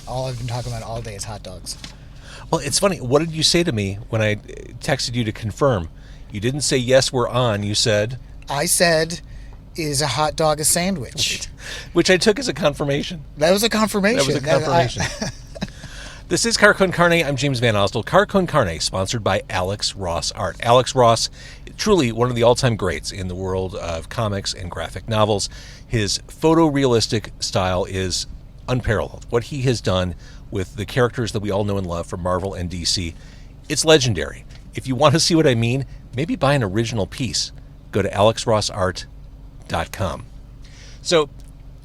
All I've been talking about all day is hot dogs. Well, it's funny. What did you say to me when I texted you to confirm? You didn't say, yes, we're on. You said... I said, is a hot dog a sandwich? Which I took as a confirmation. That was a confirmation. That was a confirmation. This is Con Carne. I'm James Van Ostel. Con Carne, sponsored by Alex Ross Art. Alex Ross, truly one of the all-time greats in the world of comics and graphic novels. His photorealistic style is unparalleled. What he has done with the characters that we all know and love from Marvel and DC, it's legendary. If you want to see what I mean, maybe buy an original piece. Go to alexrossart.com. So,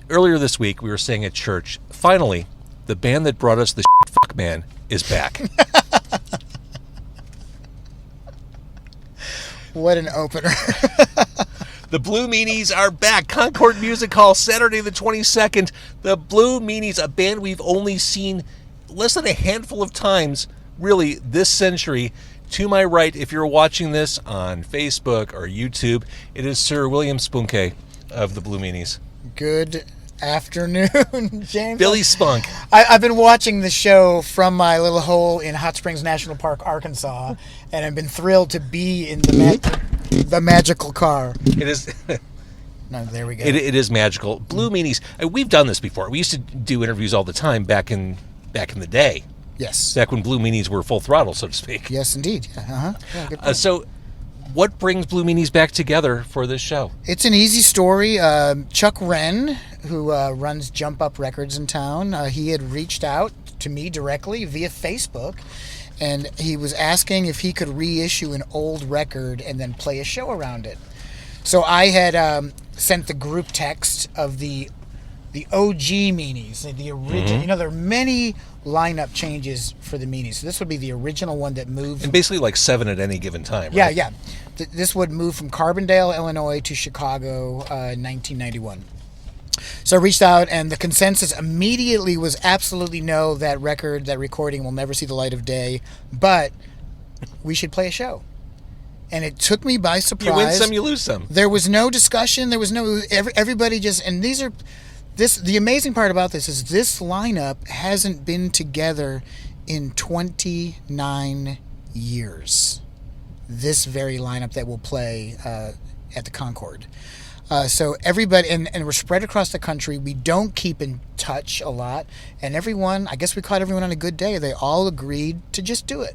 earlier this week, we were saying at church, finally, the band that brought us the fuck man is back. What an opener. The Blue Meanies are back. Concord Music Hall Saturday the 22nd. The Blue Meanies, a band we've only seen less than a handful of times, really, this century. To my right, if you're watching this on Facebook or YouTube, it is Sir William Spunke of the Blue Meanies. Good afternoon, James. Billy Spunk. I've been watching the show from my little hole in Hot Springs National Park, Arkansas, and I've been thrilled to be in the magical car. It is... No, there we go. It is magical. Blue Meanies, we've done this before. We used to do interviews all the time back in the day. Yes. Back when Blue Meanies were full throttle, so to speak. Yes, indeed. Uh-huh. Yeah, good point. So, what brings Blue Meanies back together for this show? It's an easy story. Chuck Wren, who runs Jump Up Records in town, he had reached out to me directly via Facebook, and he was asking if he could reissue an old record and then play a show around it. So I had sent the group text of the OG Meanies, the original. Mm-hmm. You know, there are many lineup changes for the Meanies. So this would be the original one that moved. And basically like 7 at any given time, yeah, right? Yeah. This would move from Carbondale, Illinois to Chicago, 1991. So I reached out, and the consensus immediately was absolutely no, that recording will never see the light of day, but we should play a show. And it took me by surprise. You win some, you lose some. There was no discussion. There was no... Everybody just... And these are... The amazing part about this is this lineup hasn't been together in 29 years. This very lineup that will play at the Concord. So everybody... And we're spread across the country. We don't keep in touch a lot. And everyone... I guess we caught everyone on a good day. They all agreed to just do it.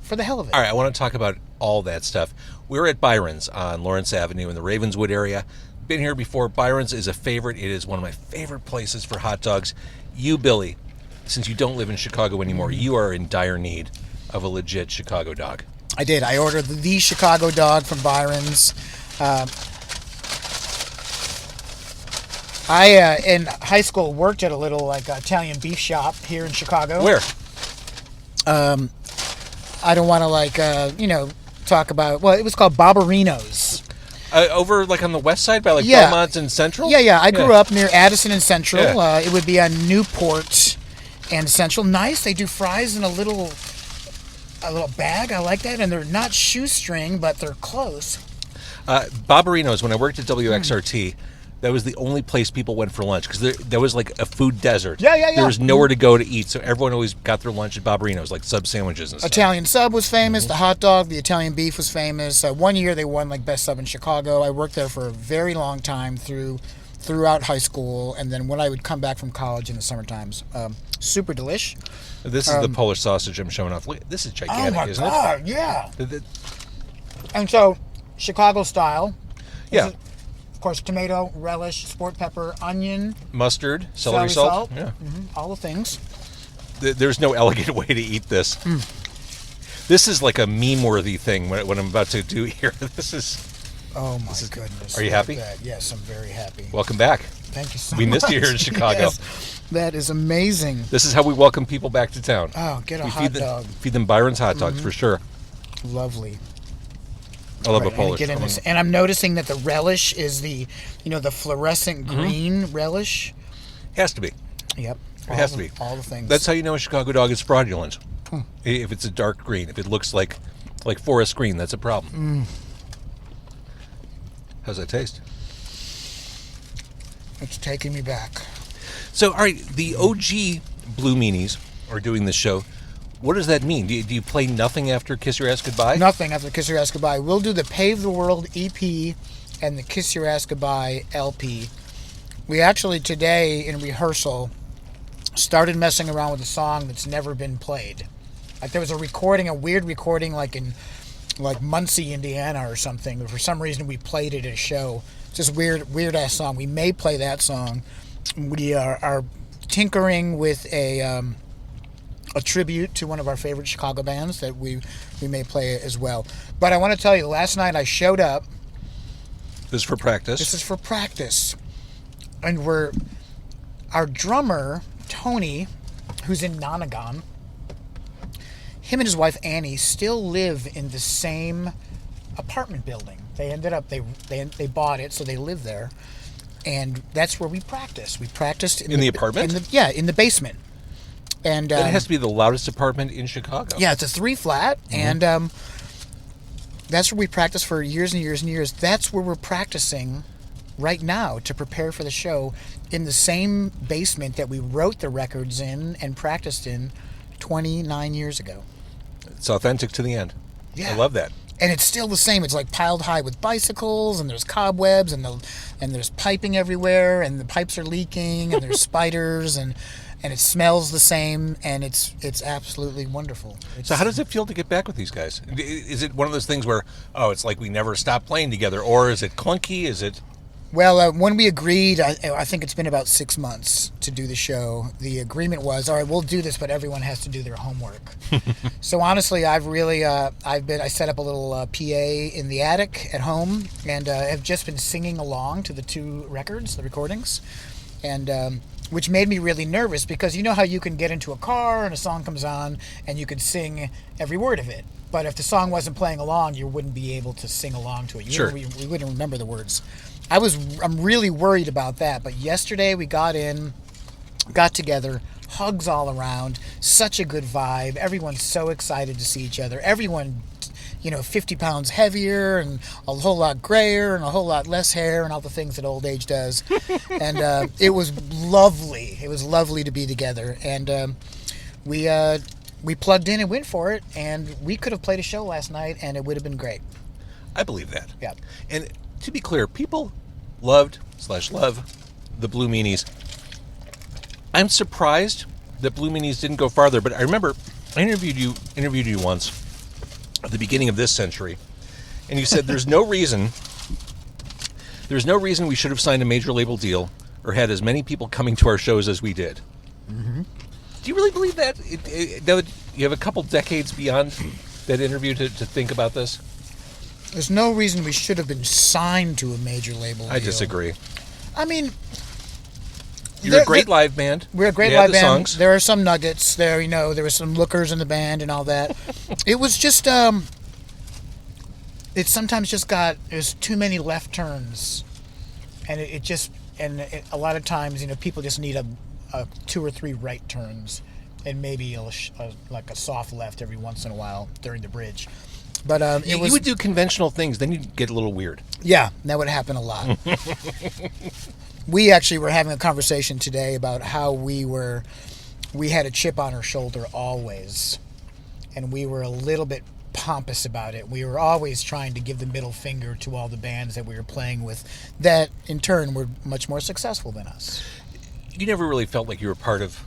For the hell of it. All right, I want to talk about all that stuff. We're at Byron's on Lawrence Avenue in the Ravenswood area. Been here before. Byron's is a favorite. It is one of my favorite places for hot dogs. You, Billy, since you don't live in Chicago anymore, you are in dire need of a legit Chicago dog. I did. I ordered the Chicago dog from Byron's. I, in high school, worked at a little Italian beef shop here in Chicago. Where? I don't want to talk about. Well, it was called Barbarino's. Over on the west side by Belmont and Central? Yeah. I grew up near Addison and Central. Yeah. It would be on Newport and Central. Nice. They do fries in a little bag. I like that, and they're not shoestring, but they're close. Barbarino's. When I worked at WXRT. That was the only place people went for lunch because there was like a food desert. Yeah. There was nowhere to go to eat, so everyone always got their lunch at Barbarino's, like sub sandwiches and stuff. Italian sub was famous. Mm-hmm. The hot dog, the Italian beef was famous. One year they won best sub in Chicago. I worked there for a very long time throughout high school, and then when I would come back from college in the summer times, super delish. This is the Polish sausage I'm showing off. Look, this is gigantic, isn't it? Oh my God, yeah. And so Chicago style. Yeah. Of course, tomato, relish, sport pepper, onion, mustard, celery salt. Yeah. Mm-hmm. All the things. There's no elegant way to eat this. This is like a meme-worthy thing. What I'm about to do here. This is. Oh my goodness! Are you happy? Yes, I'm very happy. Welcome back. Thank you so much. We missed you here in Chicago. Yes, that is amazing. This is how we welcome people back to town. Oh, get a hot dog. Feed them Byron's hot dogs for sure. Lovely. I love a Polish. And I'm noticing that the relish is the fluorescent green relish. Has to be. Yep. It has to be. All the things. That's how you know a Chicago dog is fraudulent. If it's a dark green. If it looks like forest green, that's a problem. How's that taste? It's taking me back. So, all right, the OG Blue Meanies are doing this show, what does that mean? Do you play nothing after Kiss Your Ass Goodbye? Nothing after Kiss Your Ass Goodbye. We'll do the Pave the World EP and the Kiss Your Ass Goodbye LP. We actually today in rehearsal started messing around with a song that's never been played. Like there was a weird recording like in Muncie, Indiana or something. For some reason we played it at a show. It's just weird ass song. We may play that song. We are tinkering with a tribute to one of our favorite Chicago bands that we may play as well. But I want to tell you, last night I showed up. This is for practice. This is for practice. And our drummer, Tony, who's in Nonagon, him and his wife Annie still live in the same apartment building. They ended up, they bought it, so they live there. And that's where we practice. We practiced in the apartment? In the basement. And that has to be the loudest apartment in Chicago. Yeah, it's a 3-flat, and that's where we practiced for years and years and years. That's where we're practicing right now to prepare for the show, in the same basement that we wrote the records in and practiced in 29 years ago. It's authentic to the end. Yeah. I love that. And it's still the same. It's like piled high with bicycles, and there's cobwebs, and there's piping everywhere, and the pipes are leaking, and there's spiders, and it smells the same, and it's absolutely wonderful. So how does it feel to get back with these guys? Is it one of those things where, it's like we never stopped playing together, or is it clunky? Is it... Well, when we agreed, I think it's been about 6 months to do the show. The agreement was, all right, we'll do this, but everyone has to do their homework. So honestly, I set up a little PA in the attic at home, and have just been singing along to the 2 records, the recordings, and which made me really nervous, because you know how you can get into a car and a song comes on and you could sing every word of it. But if the song wasn't playing along, you wouldn't be able to sing along to it. Sure. We wouldn't remember the words. I'm really worried about that. But yesterday we got together, hugs all around, such a good vibe. Everyone's so excited to see each other. Everyone, 50 pounds heavier and a whole lot grayer and a whole lot less hair and all the things that old age does. And it was lovely. It was lovely to be together. And we plugged in and went for it. And we could have played a show last night, and it would have been great. I believe that. Yeah. And to be clear, people love the Blue Meanies. I'm surprised that Blue Meanies didn't go farther, but I remember I interviewed you once at the beginning of this century, and you said there's no reason we should have signed a major label deal or had as many people coming to our shows as we did. Mm-hmm. Do you really believe that? That you have a couple decades beyond that interview to think about this? There's no reason we should have been signed to a major label deal. I disagree. I mean, you're a great live band. We're a great live band. Songs. There are some nuggets there, there were some lookers in the band and all that. It was just, it sometimes just there's too many left turns. And a lot of times, people just need a 2 or 3 right turns and maybe like a soft left every once in a while during the bridge. But you would do conventional things, then you'd get a little weird. Yeah, that would happen a lot. We actually were having a conversation today about how we had a chip on our shoulder always, and we were a little bit pompous about it. We were always trying to give the middle finger to all the bands that we were playing with that, in turn, were much more successful than us. You never really felt like you were part of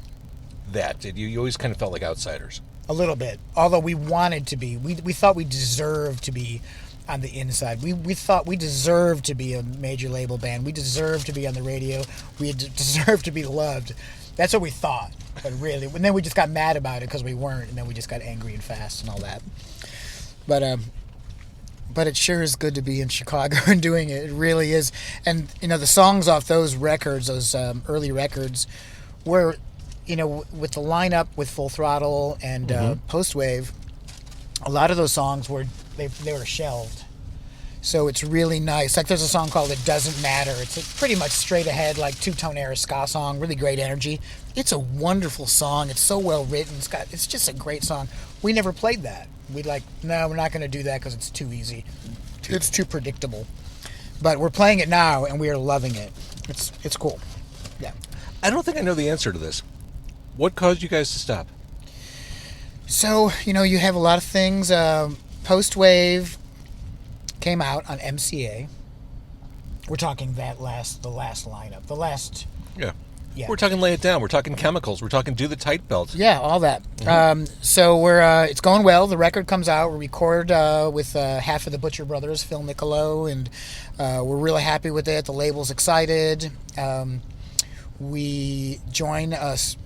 that, did you? You always kind of felt like outsiders. A little bit, although we wanted to be. We thought we deserved to be on the inside. We thought we deserved to be a major label band. We deserved to be on the radio. We deserved to be loved. That's what we thought. But really, and then we just got mad about it because we weren't, and then we just got angry and fast and all that. But it sure is good to be in Chicago and doing it. It really is. And the songs off those records, those early records, were, with the lineup with Full Throttle and Postwave, a lot of those songs were shelved. So it's really nice. Like there's a song called It Doesn't Matter. It's a pretty much straight ahead, like 2-tone era ska song, really great energy. It's a wonderful song. It's so well written. It's just a great song. We never played that. No, we're not going to do that because it's too easy. It's too predictable. But we're playing it now and we are loving it. It's cool. Yeah. I don't think I know the answer to this. What caused you guys to stop? So, you have a lot of things. Post-Wave came out on MCA. We're talking the last lineup. Yeah. Yeah. We're talking Lay It Down. We're talking Chemicals. We're talking Do the Tight Belt. Yeah, all that. So it's going well. The record comes out. We record with half of the Butcher Brothers, Phil Niccolo, and we're really happy with it. The label's excited. We join us,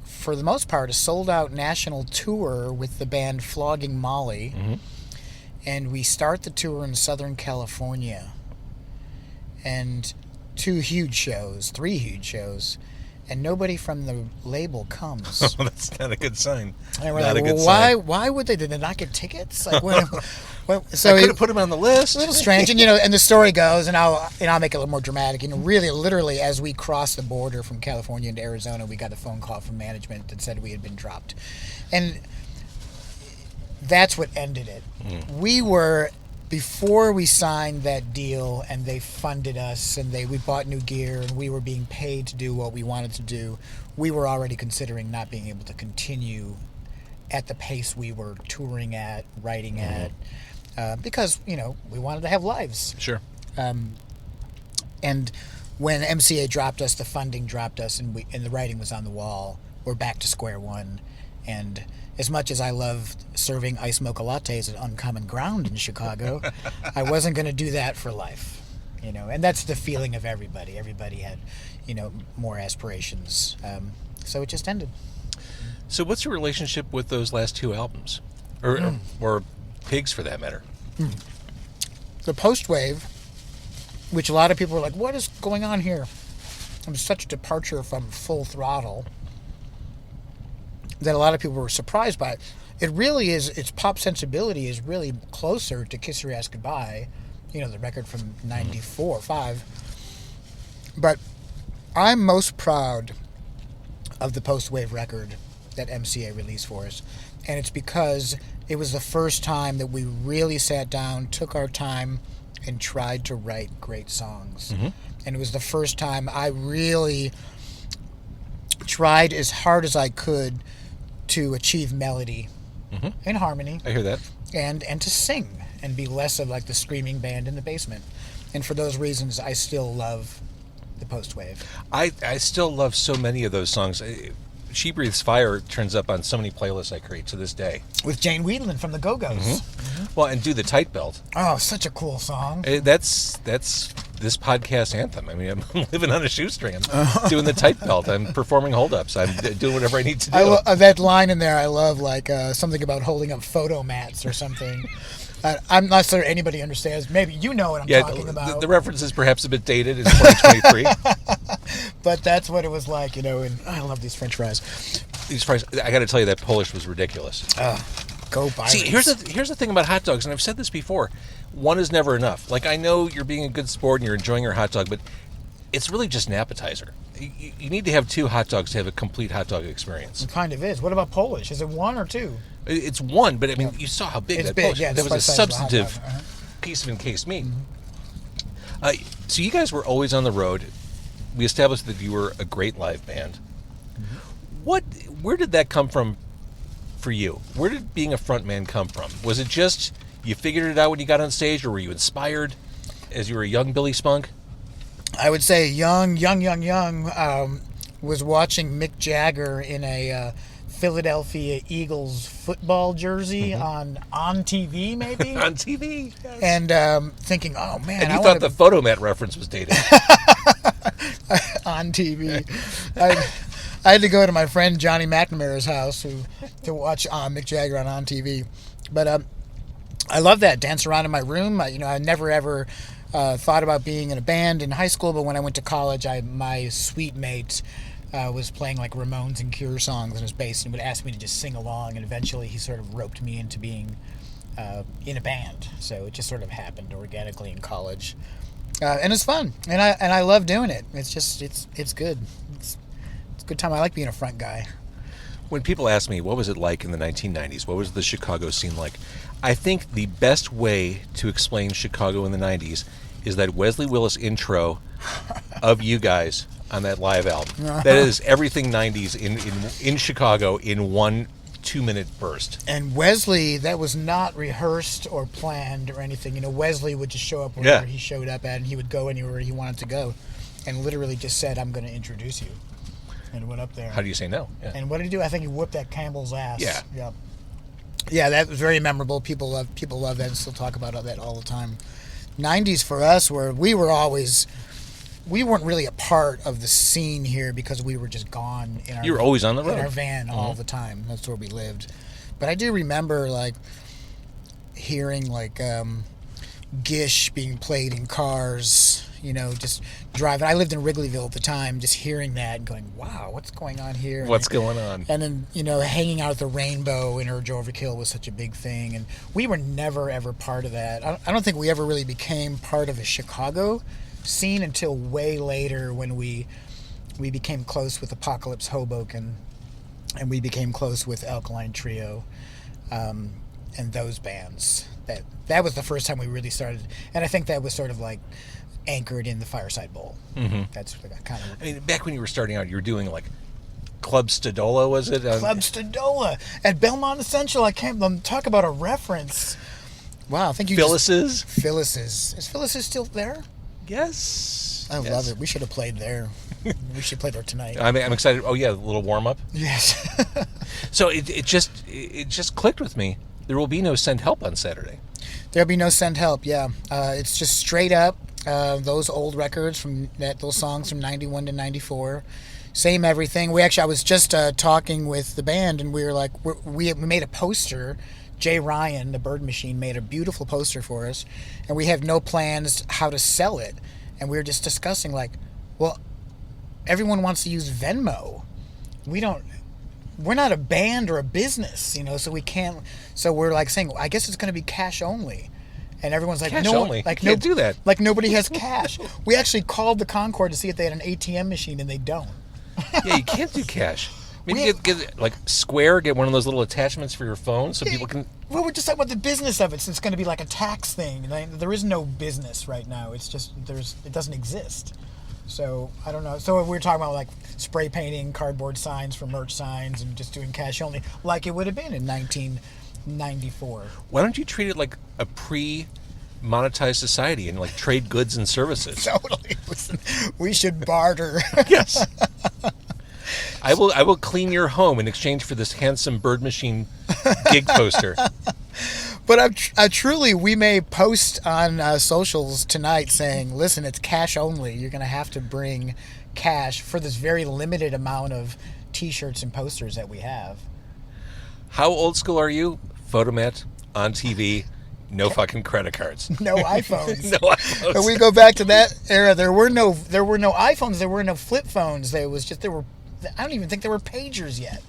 for the most part, a sold-out national tour with the band Flogging Molly, and we start the tour in Southern California. And 3 huge shows, and nobody from the label comes. Oh, that's not a good sign. And we're Not like, a good why? sign. Why would they? Did they not get tickets? Like, So I could have put him on the list. a little strange, and the story goes, and I'll make it a little more dramatic. Really, literally, as we crossed the border from California into Arizona, we got a phone call from management that said we had been dropped, and that's what ended it. We were, before we signed that deal and they funded us and we bought new gear and we were being paid to do what we wanted to do, we were already considering not being able to continue at the pace we were touring at, writing at, because we wanted to have lives. Sure. And when MCA dropped us, the funding dropped us, and the writing was on the wall. We're back to square one. And as much as I loved serving ice mocha lattes at Uncommon Ground in Chicago, I wasn't going to do that for life. And that's the feeling of everybody. Everybody had, more aspirations. So it just ended. So what's your relationship with those last 2 albums? Or Pigs, for that matter? The Post-Wave, which a lot of people are like, what is going on here? It was such a departure from Full Throttle that a lot of people were surprised by it. It really is, its pop sensibility is really closer to Kiss Your Ass Goodbye, the record from 94, 5. But I'm most proud of the Post-Wave record that MCA released for us. And it's because it was the first time that we really sat down, took our time, and tried to write great songs. And it was the first time I really tried as hard as I could to achieve melody and harmony. I hear that. And to sing and be less of like the screaming band in the basement. And for those reasons, I still love the Post-Wave. I still love so many of those songs. She Breathes Fire turns up on so many playlists I create to this day. With Jane Wiedlin from the Go-Go's. Well, and Do the Tight Belt. Oh, such a cool song. That's this podcast anthem. I mean, I'm living on a shoestring. I'm doing the tight belt. I'm performing hold-ups. I'm doing whatever I need to do. That line in there, I love, like something about holding up photo mats or something. I'm not sure anybody understands. Maybe you know what I'm talking about. The reference is perhaps a bit dated in 2023. But that's what it was like, and I love these French fries. These fries, I got to tell you, that Polish was ridiculous. Go Byron. See, here's the thing about hot dogs, and I've said this before. One is never enough. Like, I know you're being a good sport and you're enjoying your hot dog, but it's really just an appetizer. You need to have 2 hot dogs to have a complete hot dog experience. It kind of is. What about Polish? Is it 1 or 2? It's 1, but I mean, you saw how big It's that big, Polish. yeah, That was a it's the size of a hot dog. substantive piece of encased meat. So you guys were always on the road. We established that you were a great live band. Where did that come from for you? Where did being a frontman come from? Was it just you figured it out when you got on stage, or were you inspired as you were a young Billy Spunk? I would say young, was watching Mick Jagger in a Philadelphia Eagles football jersey on TV, maybe? On TV, yes. And thinking, oh, man. And you thought the Photomat reference was dated. On TV. I had to go to my friend Johnny McNamara's house to watch Mick Jagger on TV. But I love that. Dance around in my room. I never ever thought about being in a band in high school, but when I went to college, my suite mate was playing like Ramones and Cure songs on his bass and would ask me to just sing along, and eventually he sort of roped me into being in a band. So it just sort of happened organically in college. And it's fun, and I love doing it. It's just it's good. It's a good time. I like being a front guy. When people ask me what was it like in the 1990s, what was the Chicago scene like, I think the best way to explain Chicago in the 90s is that Wesley Willis intro of you guys on that live album. That is everything 90s in Chicago in one 2-minute burst. And Wesley, that was not rehearsed or planned or anything. Wesley would just show up wherever he showed up at, and he would go anywhere he wanted to go, and literally just said, "I'm going to introduce you," and went up there. How do you say no? Yeah. And what did he do? I think he whooped that Campbell's ass. Yeah. Yep. Yeah, that was very memorable. People love that and still talk about that all the time. 90s for us, we weren't really a part of the scene here because we were just gone in our... You were always on the road. In our van all the time. That's where we lived. But I do remember, hearing, Gish being played in cars, just driving. I lived in Wrigleyville at the time, just hearing that and going, wow, what's going on here? What's going on? And then, hanging out at the Rainbow in Urge Overkill was such a big thing. And we were never, ever part of that. I don't think we ever really became part of a Chicago scene until way later when we became close with Apocalypse Hoboken, and we became close with Alkaline Trio, and those bands. That was the first time we really started, and I think that was sort of anchored in the Fireside Bowl. Mm-hmm. That's kind of... I mean, back when you were starting out, you were doing Club Stadola, was it? Club Stadola at Belmont Essential. I can't talk about a reference. Wow, I think you Phyllis's? Phyllis's. Is Phyllis's still there? Yes. I love it. We should have played there. We should play there tonight. I'm excited. Oh yeah, a little warm up. Yes. So it just clicked with me. There will be no Send Help on Saturday. There'll be no Send Help. Yeah, it's just straight up those old records from those songs from '91 to '94. Same everything. I was just talking with the band, and we were we made a poster. Jay Ryan, the Bird Machine, made a beautiful poster for us, and we have no plans how to sell it. And we were just discussing, well, everyone wants to use Venmo. We're not a band or a business, so we can't. So we're saying, I guess it's going to be cash only. And everyone's like, cash no, only. You can't do that. Nobody has cash. We actually called the Concord to see if they had an ATM machine, and they don't. Yeah, you can't do cash. Maybe get Square, get one of those little attachments for your phone so people can... Well, we're just talking about the business of it, since it's going to be a tax thing. There is no business right now. It's just, it doesn't exist. So, I don't know. So we're talking about spray painting cardboard signs for merch signs and just doing cash only, like it would have been in 1994. Why don't you treat it like a monetized society and trade goods and services? Totally. Listen, we should barter. Yes. I will clean your home in exchange for this handsome Bird Machine gig poster. But we may post on socials tonight saying, listen, it's cash only. You're going to have to bring cash for this very limited amount of T-shirts and posters that we have. How old school are you? Photomat, on TV, no fucking credit cards. No iPhones. No iPhones. But we go back to that era. There were no iPhones. There were no flip phones. I don't even think there were pagers yet.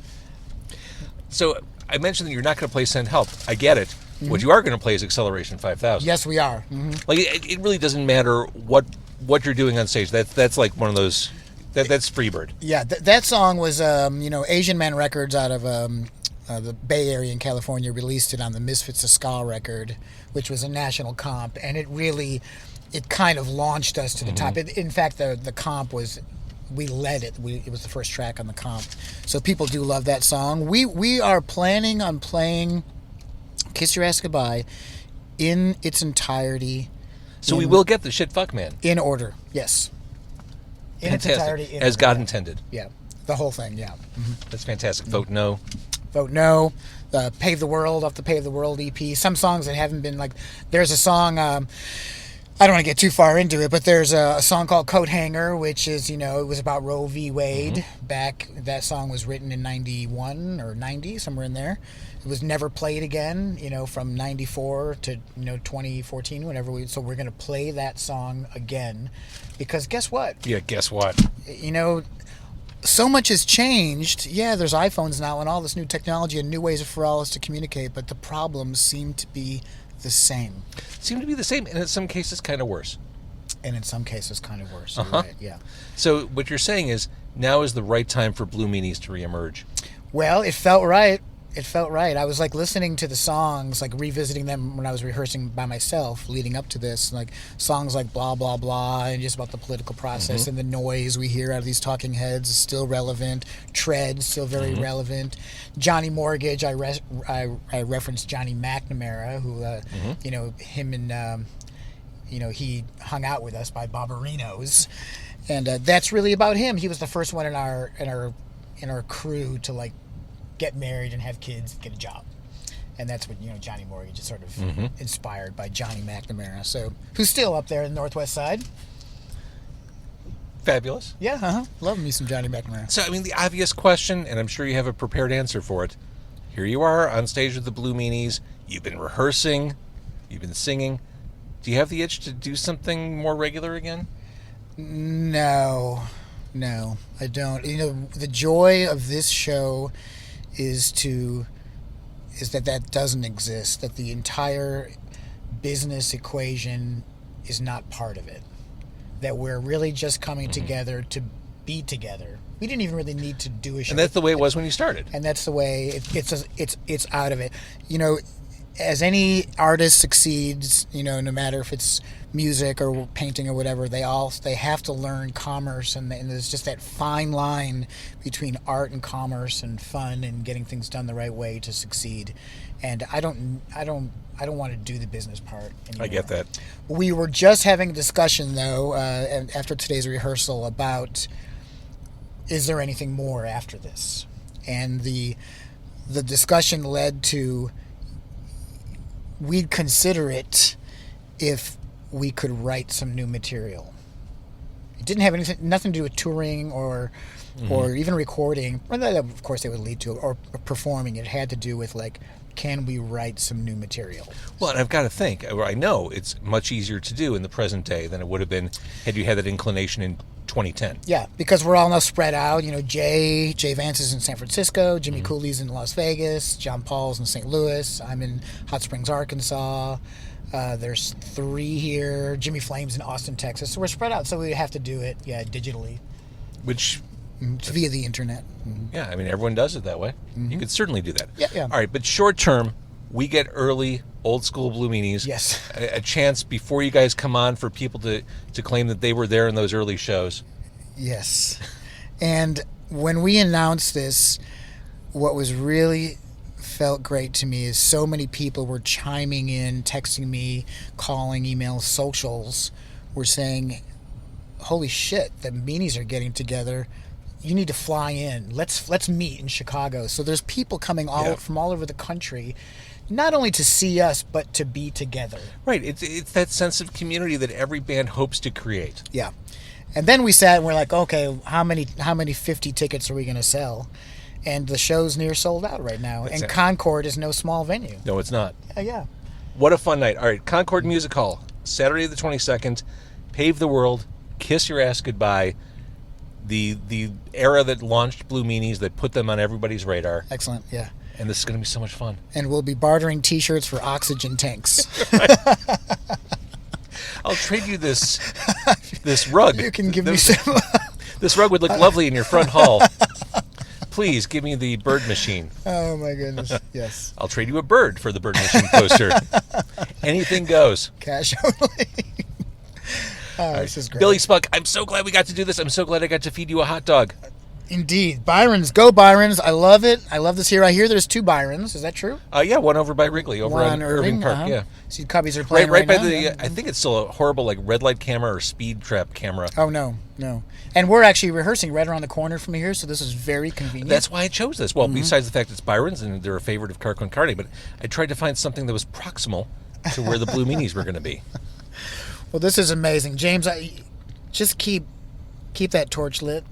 So I mentioned that you're not going to play Send Help. I get it. Mm-hmm. What you are going to play is Acceleration 5000. Yes, we are. Mm-hmm. It really doesn't matter what you're doing on stage. That's one of those. That's Freebird. Yeah, that song was Asian Man Records out of the Bay Area in California released it on the Misfits of Ska record, which was a national comp, and it kind of launched us to the top. In fact, the comp was. We led it. It was the first track on the comp. So people do love that song. We are planning on playing Kiss Your Ass Goodbye in its entirety. So we will get the Shit Fuck Man. In order, yes. In fantastic. Its entirety. As God intended. Yeah. The whole thing, yeah. Mm-hmm. That's fantastic. Vote no. Vote no. Pave the World off the Pave the World EP. Some songs that haven't been there's a song... I don't want to get too far into it, but there's a song called Coat Hanger, which is, it was about Roe v. Wade. Back, that song was written in 91 or 90, somewhere in there. It was never played again, from 94 to, 2014, so we're going to play that song again. Because guess what? Yeah, guess what? So much has changed. Yeah, there's iPhones now and all this new technology and new ways for all us to communicate, but the problems seem to be the same. Seem to be the same, and in some cases kind of worse. And in some cases kind of worse. Right, yeah. So what you're saying is now is the right time for Blue Meanies to reemerge. Well, it felt right. It felt right. I was like listening to the songs, like revisiting them when I was rehearsing by myself leading up to this. Like songs like Blah, Blah, Blah, and just about the political process and the noise we hear out of these talking heads is still relevant. Tread, still very relevant. Johnny Mortgage, I referenced Johnny McNamara, who, you know, him and, you know, he hung out with us by Barbarinos. And that's really about him. He was the first one in our crew to like get married and have kids and get a job. And that's what, you know, Johnny Mortgage is sort of inspired by Johnny McNamara. So, who's still up there in the Northwest Side. Fabulous. Yeah, love me some Johnny McNamara. So, I mean, the obvious question, and I'm sure you have a prepared answer for it. Here you are on stage with the Blue Meanies. You've been rehearsing. You've been singing. Do you have the itch to do something more regular again? No, I don't. You know, the joy of this show is that doesn't exist, that the entire business equation is not part of it, that we're really just coming together to be together. We didn't even really need to do a show. And that's the way it was when you started. And that's the way it's out of it. You know, as any artist succeeds, you know, no matter if it's music or painting or whatever, they have to learn commerce, and there's just that fine line between art and commerce and fun and getting things done the right way to succeed. And I don't want to do the business part anymore. I get that. We were just having a discussion though, after today's rehearsal, about is there anything more after this? And the discussion led to we'd consider it if we could write some new material. It didn't have nothing to do with touring or even recording. Well, that, of course, they would lead to, or performing. It had to do with like, can we write some new material? Well, and I've got to think. I know it's much easier to do in the present day than it would have been had you had that inclination in 2010. Yeah, because we're all now spread out. You know, Jay Vance is in San Francisco, Jimmy Cooley's in Las Vegas, John Paul's in St. Louis, I'm in Hot Springs, Arkansas. There's 3 here. Jimmy Flame's in Austin, Texas. So we're spread out. So we have to do it, digitally. Which, via the internet. Yeah, I mean, everyone does it that way. You could certainly do that. Yeah. All right, but short term, we get early, old school Blue Meanies. Yes. A chance before you guys come on for people to claim that they were there in those early shows. Yes. And when we announced this, what was really felt great to me is so many people were chiming in, texting me, calling, emails, socials, were saying, holy shit, the Meanies are getting together. You need to fly in. Let's meet in Chicago. So there's people coming from all over the country, not only to see us, but to be together. Right. It's that sense of community that every band hopes to create. Yeah. And then we sat and we're like, okay, how many 50 tickets are we going to sell? And the show's near sold out right now. That's it. Concord is no small venue. No, it's not. Yeah. What a fun night. All right, Concord Music Hall, Saturday the 22nd. Pave the world. Kiss your ass goodbye. The era that launched Blue Meanies, that put them on everybody's radar. Excellent, yeah. And this is going to be so much fun. And we'll be bartering T-shirts for oxygen tanks. I'll trade you this rug. You can give me some. This rug would look lovely in your front hall. Please give me the bird machine. Oh my goodness, yes. I'll trade you a bird for the bird machine poster. Anything goes. Cash only. This is great. Billy Spunk, I'm so glad we got to do this. I'm so glad I got to feed you a hot dog. Indeed. Byron's. Go Byron's. I love it. I love this here. I hear there's 2 Byron's. Is that true? Yeah, one over by Wrigley, over one on Irving Park. Yeah. See, Cubbies are playing right by now, the. yeah. I think it's still a horrible like red light camera or speed trap camera. Oh no. And we're actually rehearsing right around the corner from here, so this is very convenient. That's why I chose this. Well, besides the fact it's Byron's and they're a favorite of Con Carne, but I tried to find something that was proximal to where the Blue Meanies were going to be. Well, this is amazing, James. Just keep that torch lit.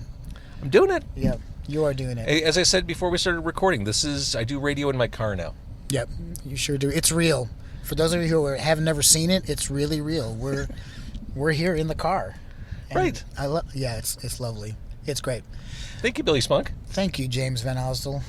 I'm doing it. Yep, you are doing it. As I said before we started recording, I do radio in my car now. Yep, you sure do. It's real. For those of you who have never seen it, it's really real. We're here in the car. And right. It's lovely. It's great. Thank you, Billy Spunk. Thank you, James Van Osdell.